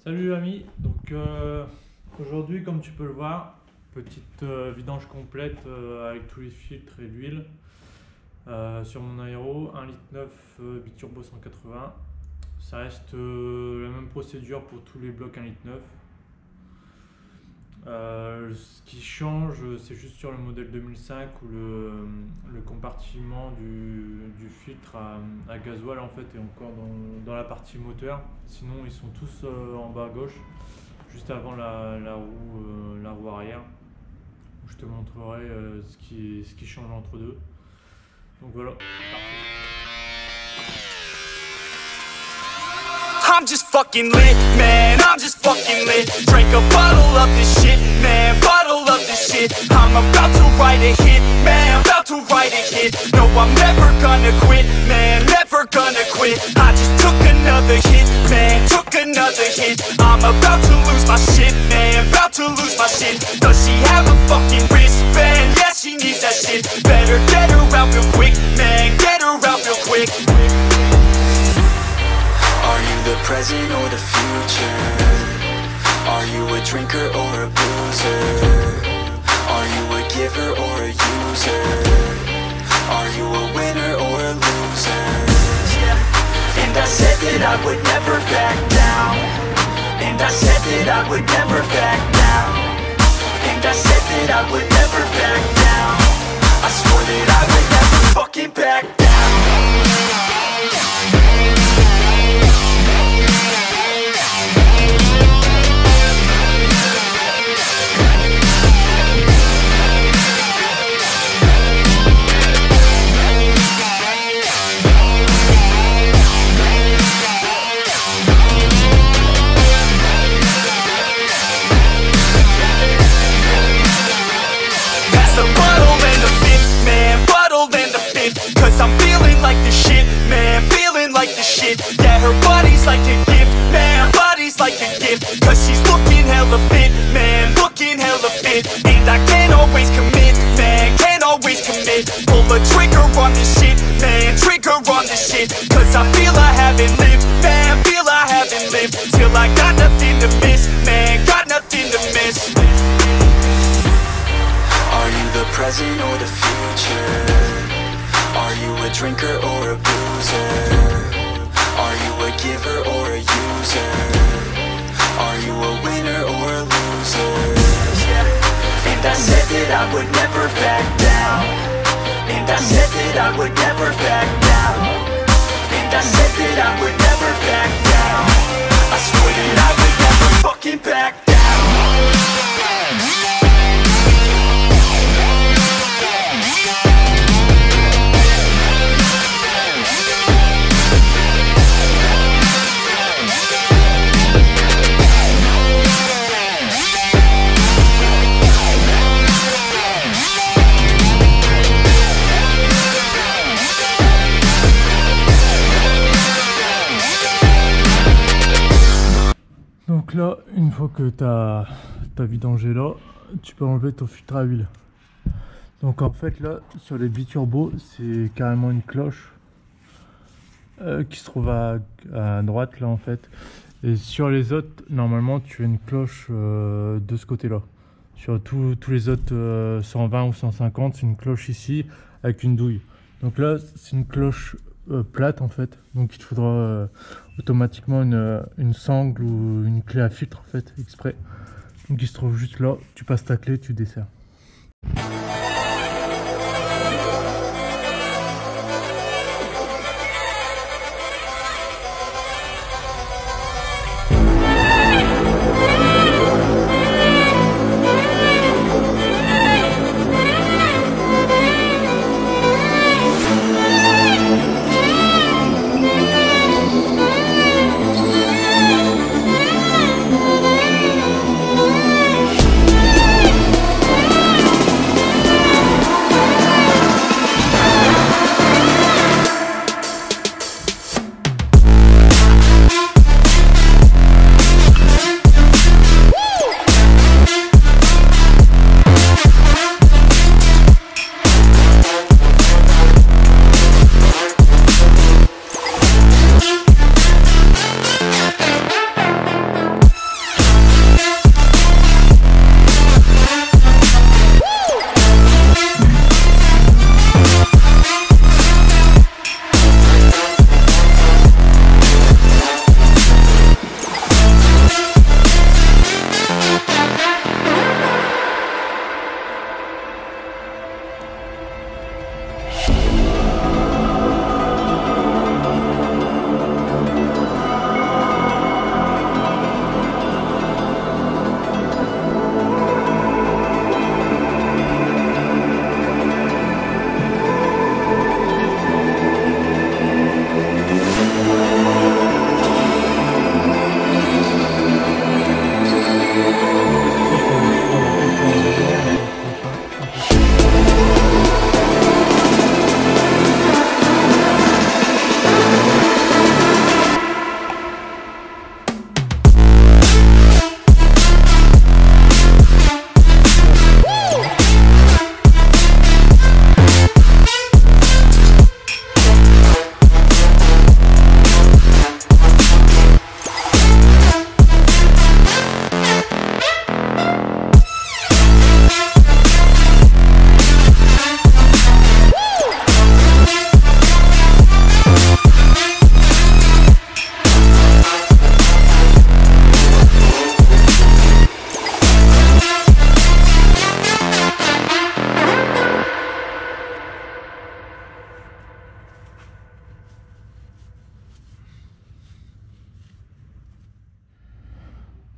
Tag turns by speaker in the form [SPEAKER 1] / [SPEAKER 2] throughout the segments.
[SPEAKER 1] Salut l'ami, donc aujourd'hui comme tu peux le voir, petite vidange complète avec tous les filtres et l'huile sur mon aéro, 1,9 litre biturbo 180. Ça reste la même procédure pour tous les blocs 1,9 litre. Ce qui change, c'est juste sur le modèle 2005 où le compartiment du filtre à gasoil en fait est encore dans la partie moteur. Sinon ils sont tous en bas à gauche, juste avant la roue arrière. Je te montrerai ce qui change entre deux. Donc voilà.
[SPEAKER 2] I'm just fucking lit, man, I'm just fucking lit. Drink a bottle of this shit, man, bottle of this shit. I'm about to write a hit, man, about to write a hit. No, I'm never gonna quit, man, never gonna quit. I just took another hit, man, took another hit. I'm about to lose my shit, man, about to lose my shit. Does she have a fucking wristband? Yeah, she needs that shit. Better get her out real quick, man, get her out real quick. Are you the present or the future? Are you a drinker or a boozer? Are you a giver or a user? Are you a winner or a loser? And I said that I would never back down. And I said that I would never back down. And I said that I would never back down. I swore that I would never fucking back down. I'm feeling like this shit, man, feeling like this shit. Yeah, her body's like a gift, man, body's like a gift. Cause she's looking hella fit, man, looking hella fit. And I can't always commit, man, can't always commit. Pull a trigger on this shit, man, trigger on this shit. Cause I feel I haven't lived, man, feel I haven't lived. Till I got nothing to miss, man, got nothing to miss. Are you the present or the future? Are you a drinker or a boozer? Are you a giver or a user? Are you a winner or a loser? And I said that I would never back down. And I said that I would never back down. And I said that I would never back down. I swore that I would never fucking back down.
[SPEAKER 1] Donc là, une fois que ta vidangé là, tu peux enlever ton filtre à huile. Donc en fait là, sur les biturbos, c'est carrément une cloche qui se trouve à droite là en fait. Et sur les autres, normalement tu as une cloche de ce côté là. Sur tous les autres 120 ou 150, c'est une cloche ici avec une douille. Donc là, c'est une cloche plate en fait, donc il te faudra automatiquement une sangle ou une clé à filtre en fait exprès. Donc il se trouve juste là, tu passes ta clé, tu desserres.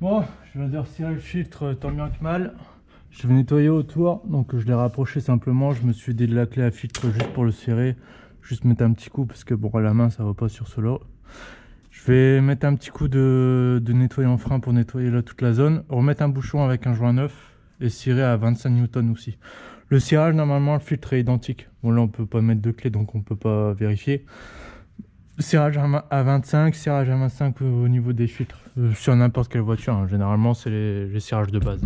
[SPEAKER 1] Bon, je viens de retirer le filtre tant bien que mal. Je vais nettoyer autour, donc je l'ai rapproché simplement. Je me suis aidé de la clé à filtre juste pour le serrer. Juste mettre un petit coup parce que bon, à la main ça va pas sur cela. Je vais mettre un petit coup de nettoyant frein pour nettoyer là toute la zone. Remettre un bouchon avec un joint neuf et cirer à 25 Newton aussi. Le cirage, normalement, le filtre est identique. Bon, là on peut pas mettre de clé donc on peut pas vérifier. Serrage à 25, serrage à 25 au niveau des filtres, sur n'importe quelle voiture, hein. Généralement c'est les serrages de base.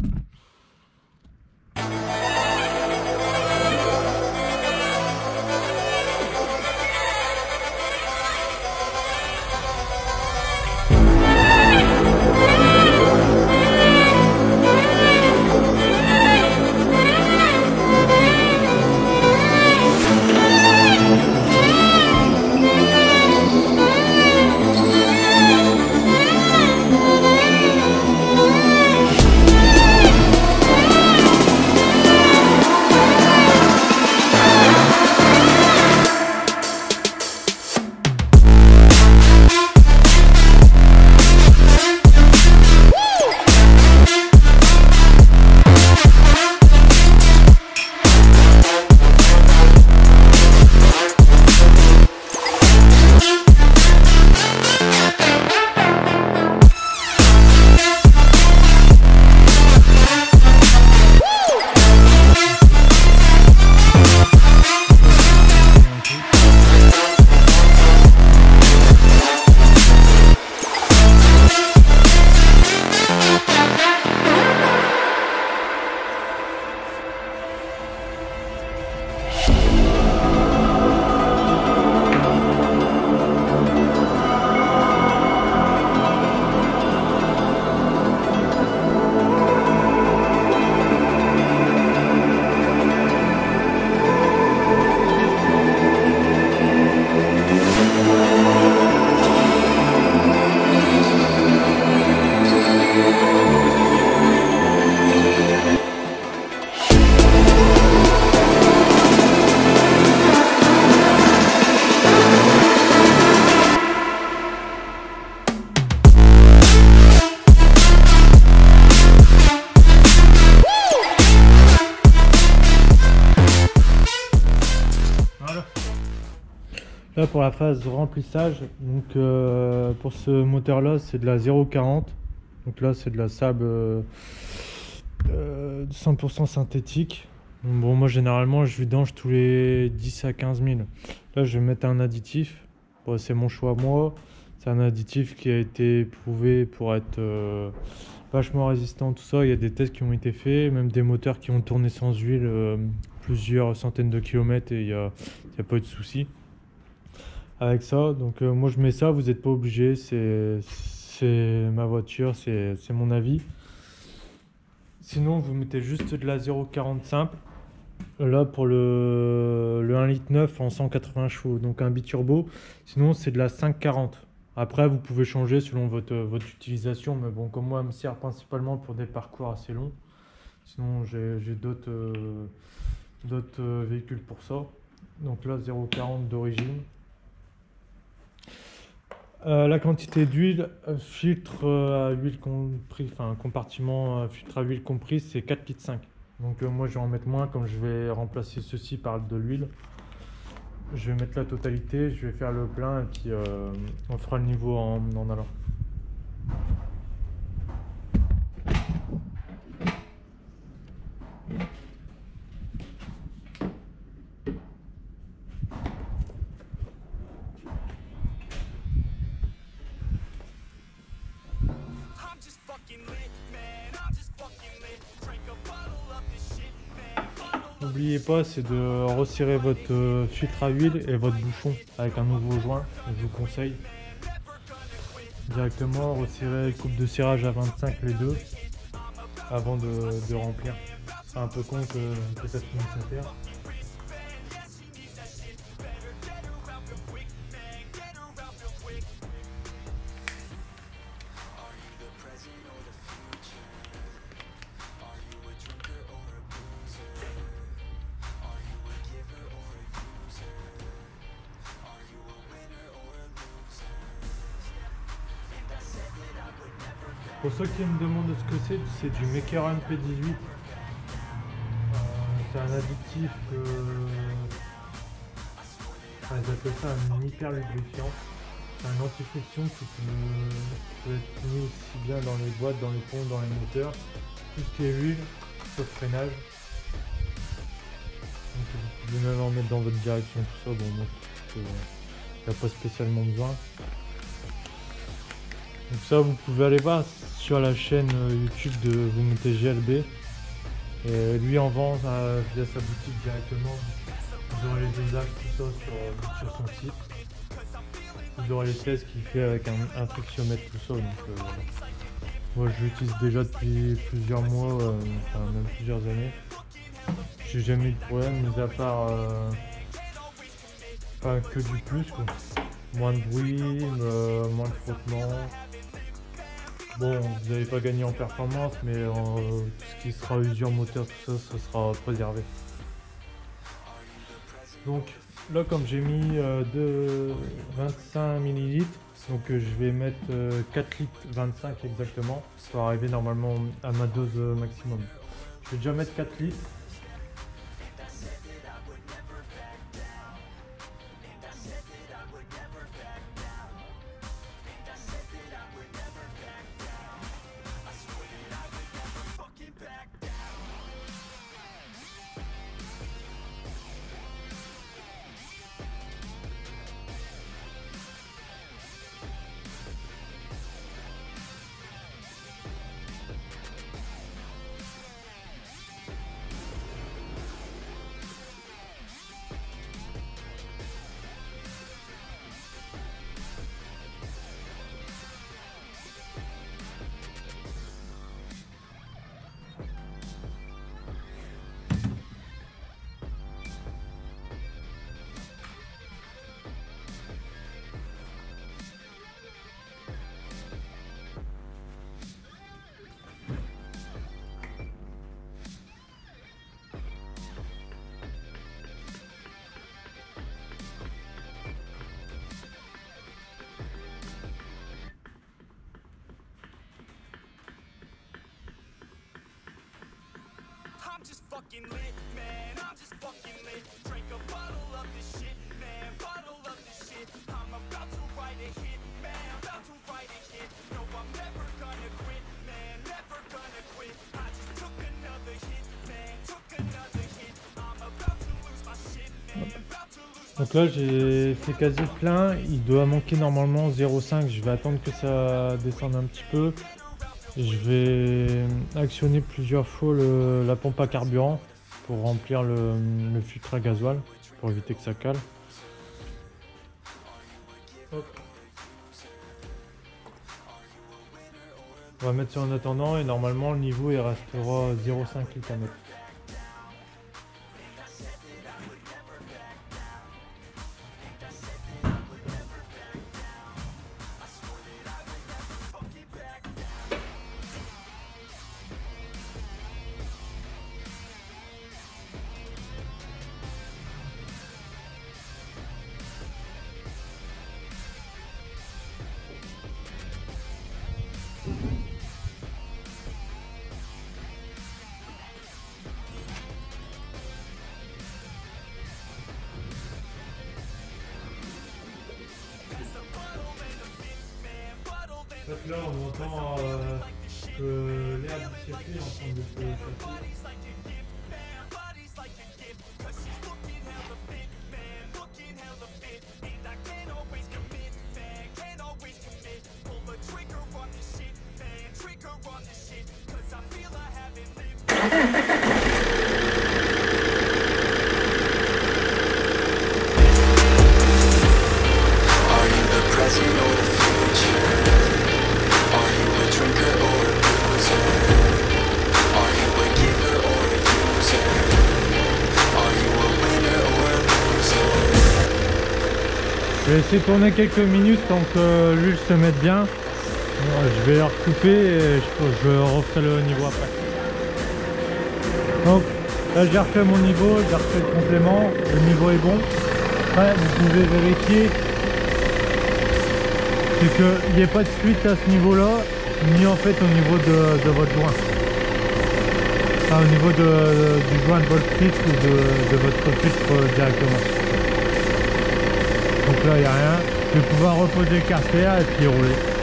[SPEAKER 1] Là pour la phase de remplissage, donc pour ce moteur là c'est de la 0,40, donc là c'est de la Saab 100% synthétique. Bon, moi généralement je vidange tous les 10 à 15 000. Là je vais mettre un additif, bon, c'est mon choix moi, c'est un additif qui a été prouvé pour être vachement résistant, tout ça. Il y a des tests qui ont été faits, même des moteurs qui ont tourné sans huile plusieurs centaines de kilomètres et il n'y a pas eu de souci avec ça. Donc moi je mets ça, vous n'êtes pas obligé, c'est ma voiture, c'est mon avis. Sinon vous mettez juste de la 0,40 simple. Là pour le 1,9 litre en 180 chevaux, donc un biturbo. Sinon c'est de la 5,40. Après vous pouvez changer selon votre utilisation, mais bon, comme moi elle me sert principalement pour des parcours assez longs. Sinon j'ai d'autres véhicules pour ça. Donc là 0,40 d'origine. La quantité d'huile, filtre à huile compris, enfin compartiment filtre à huile compris, c'est 4,5 litres. Donc moi je vais en mettre moins, comme je vais remplacer ceci par de l'huile. Je vais mettre la totalité, je vais faire le plein et puis on fera le niveau en allant. N'oubliez pas, c'est de resserrer votre filtre à huile et votre bouchon avec un nouveau joint. Je vous conseille directement resserrer coupe de serrage à 25 les deux avant de remplir. C'est un peu con que ça finisse à terre. Pour ceux qui me demandent ce que c'est du Maker MP18. C'est un additif ils appellent ça un hyper lubrifiant. C'est un anti-friction qui peut être mis aussi bien dans les boîtes, dans les pompes, dans les moteurs. Tout ce qui est huile, sauf freinage. Donc, vous pouvez même en mettre dans votre direction, tout ça. Bon, moi il n'y a pas spécialement besoin. Donc ça, vous pouvez aller voir sur la chaîne YouTube de Vous mettez GLB. Et lui en vend via sa boutique directement. Vous aurez les deux axes, tout ça sur son site. Vous aurez les tests qu'il fait avec un frictiomètre, tout ça. Donc, moi je l'utilise déjà depuis plusieurs mois, enfin même plusieurs années. J'ai jamais eu de problème, mis à part pas que du plus quoi. Moins de bruit, moins de frottement. Bon, vous n'allez pas gagner en performance, mais tout ce qui sera usure moteur, tout ça, ça sera préservé. Donc là, comme j'ai mis 25 ml, donc je vais mettre 4 litres 25 exactement, pour arriver normalement à ma dose maximum. Je vais déjà mettre 4 litres.
[SPEAKER 2] Just fucking lit, man, I'm just fucking lit. Drink a bottle of this shit, man, bottle of this shit. I'm about to write a hit, man, about to write a hit. No, I'm never gonna quit, man, never gonna quit. I just took another hit, man, took another hit. I'm about to lose my shit, man, about to lose my shit.
[SPEAKER 1] Donc là j'ai fait quasi plein, il doit manquer normalement 0,5, je vais attendre que ça descende un petit peu. Je vais actionner plusieurs fois la pompe à carburant pour remplir le filtre à gasoil, pour éviter que ça cale. Hop. On va mettre ça en attendant et normalement le niveau il restera 0,5 litres à mettre. Là on entend que l'air du circuit est en train de se chauffer. Je vais essayer de tourner quelques minutes tant que l'huile se mette bien. Je vais recouper et je referai le niveau après. Donc là j'ai refait mon niveau, j'ai refait le complément, le niveau est bon. Après vous pouvez vérifier, c'est qu'il n'y ait pas de fuite à ce niveau là, ni en fait au niveau de votre joint. Enfin, au niveau du joint de votre filtre ou de votre filtre directement. Donc là il n'y a rien. Je vais pouvoir reposer le café et puis rouler.